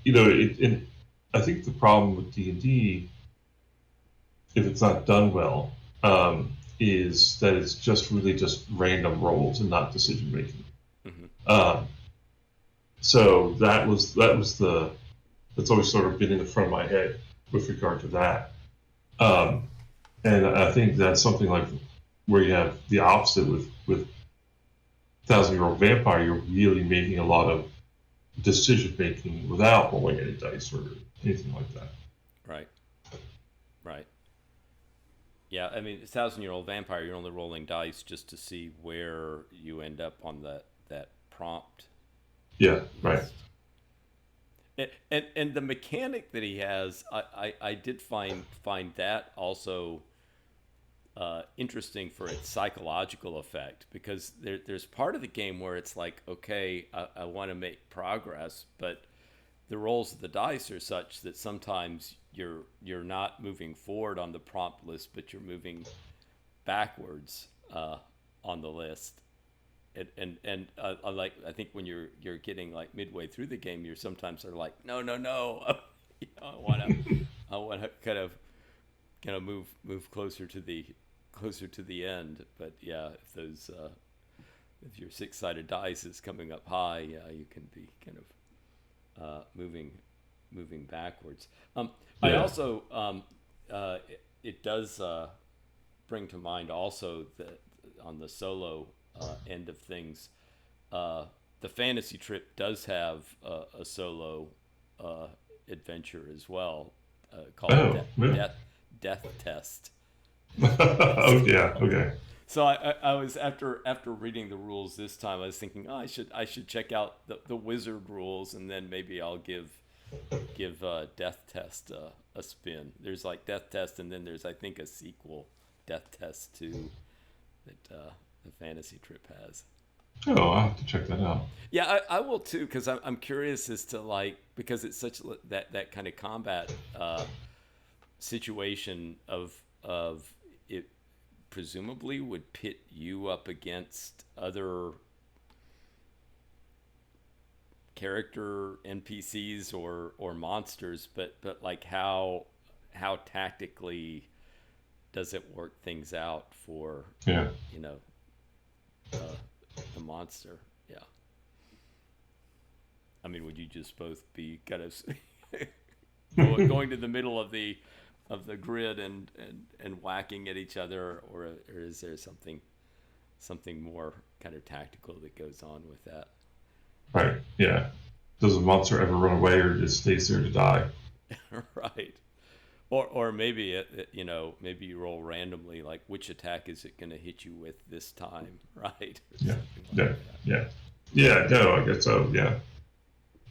I think the problem with D&D, if it's not done well, is that it's just really just random rolls and not decision making. Hmm. Um, so that's always sort of been in the front of my head with regard to that. Um, and I think that's something like where you have the opposite with 1,000-year-old vampire. You're really making a lot of decision making without rolling any dice or anything like that. Right, right. Yeah, I mean, 1,000-year-old vampire, you're only rolling dice just to see where you end up on that prompt Yeah, right. list. And the mechanic that he has, I did find that also interesting for its psychological effect, because there's part of the game where it's like, okay, I want to make progress, but the rolls of the dice are such that sometimes you're not moving forward on the prompt list, but you're moving backwards on the list. I think when you're getting like midway through the game, you're sometimes are like, no, no, no, I want to kind of move closer to the end. But yeah, if your six-sided dice is coming up high, yeah, you can be kind of moving backwards. I Yeah, also it does bring to mind also that on the solo end of things, the fantasy trip does have a solo uh, adventure as well, called Oh, yeah. Death Test. Oh, yeah. Okay. So I was after reading the rules this time, I was thinking, oh, I should check out the wizard rules, and then maybe I'll give Death Test a spin. There's like Death Test, and then there's, I think, a sequel, Death Test 2, that the fantasy trip has. Oh, I'll have to check that out. Yeah, I will too, because I'm curious as to, like, because it's such that kind of combat situation of it presumably would pit you up against other character NPCs or monsters, but like how tactically does it work things out for, Yeah. you know, the monster? Yeah. I mean, would you just both be kind of going to the middle of the grid and whacking at each other, or is there something more kind of tactical that goes on with that? Right. Yeah. Does a monster ever run away or just stays there to die? Right. Or maybe maybe you roll randomly, like which attack is it going to hit you with this time, right? Or Yeah. something like Yeah. that. Yeah. Yeah. No, I guess so. Yeah.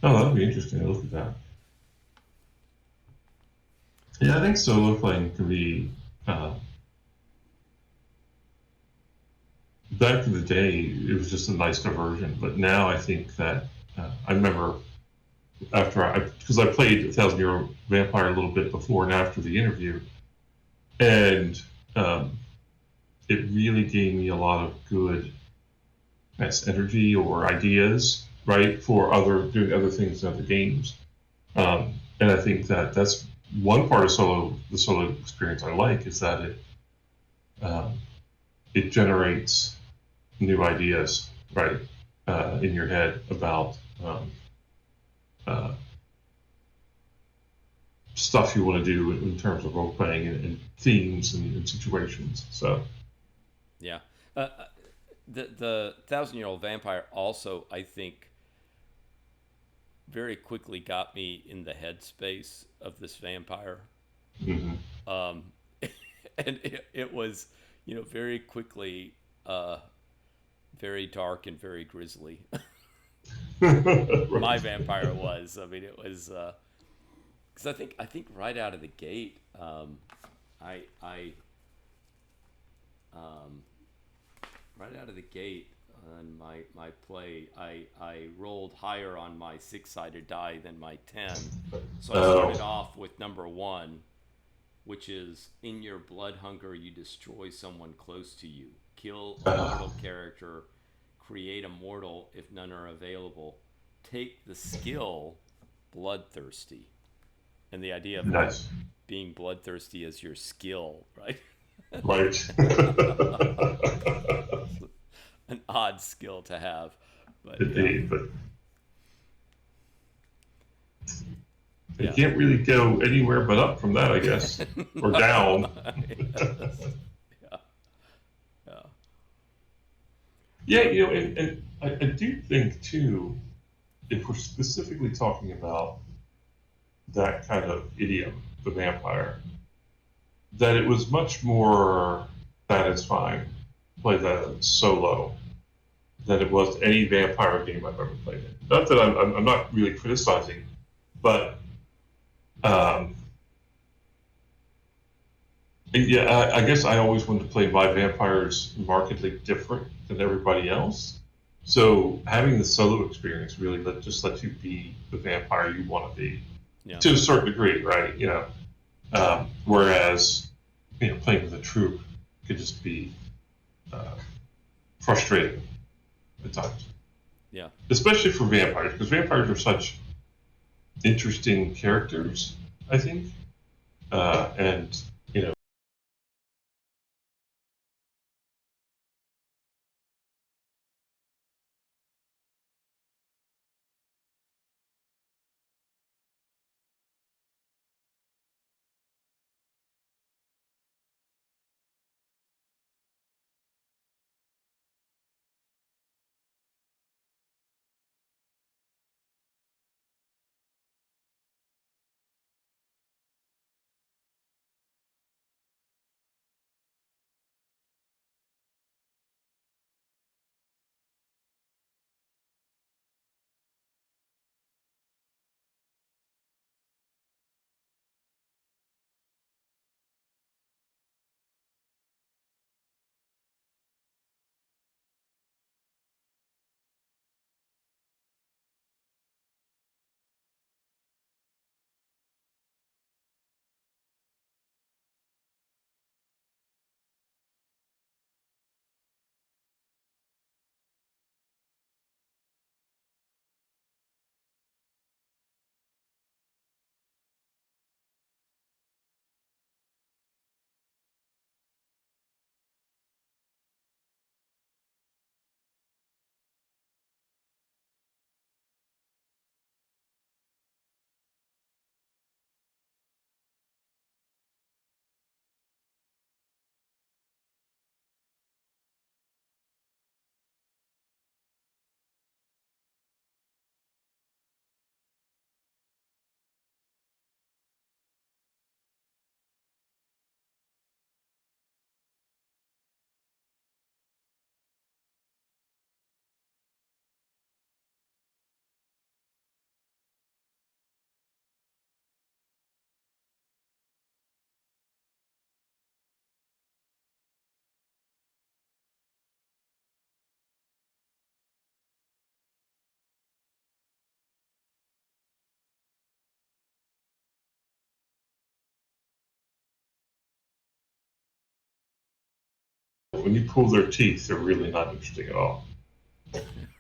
Oh, that'd be interesting. I'll look at that. Yeah, I think solo playing can be. Uh, Back in the day, it was just a nice diversion, but now I think that I remember after because I played A Thousand Year Old Vampire a little bit before and after the interview, and um, it really gave me a lot of good, nice energy or ideas, right, for doing other things in other games. And I think that that's one part of the solo experience I like is that um, it generates new ideas, right, in your head about um, uh, stuff you want to do in terms of role playing and themes and situations. So, Yeah. The Thousand Year Old Vampire also, I think, very quickly got me in the headspace of this vampire. mhm. Um, and it was, very quickly very dark and very grisly. My Right. vampire was. I mean, it was because I think right out of the gate, I um, right out of the gate on my play, I rolled higher on my six-sided die than my 10, so I started Oh, off with number 1, which is, in your blood hunger you destroy someone close to you, kill a uh, mortal character, create a mortal if none are available, take the skill bloodthirsty, and the idea of nice. being bloodthirsty as your skill, right? Right. An odd skill to have, but yeah. Indeed, but it Yeah. can't really go anywhere but up from that, I guess, or No. down. Yes. Yeah. Yeah. Yeah, and I do think too, if we're specifically talking about that kind of idiom, the vampire, that it was much more satisfying to play that solo than it was any vampire game I've ever played in. Not that I'm not really criticizing, but um, yeah, I guess I always wanted to play my vampires markedly different than everybody else. So having the solo experience really just lets you be the vampire you want to be Yeah. to a certain degree, right? Whereas playing with a troop could just be uh, frustrating at times, Yeah. especially for vampires, because vampires are such interesting characters, I think, and when you pull their teeth, they're really not interesting at all.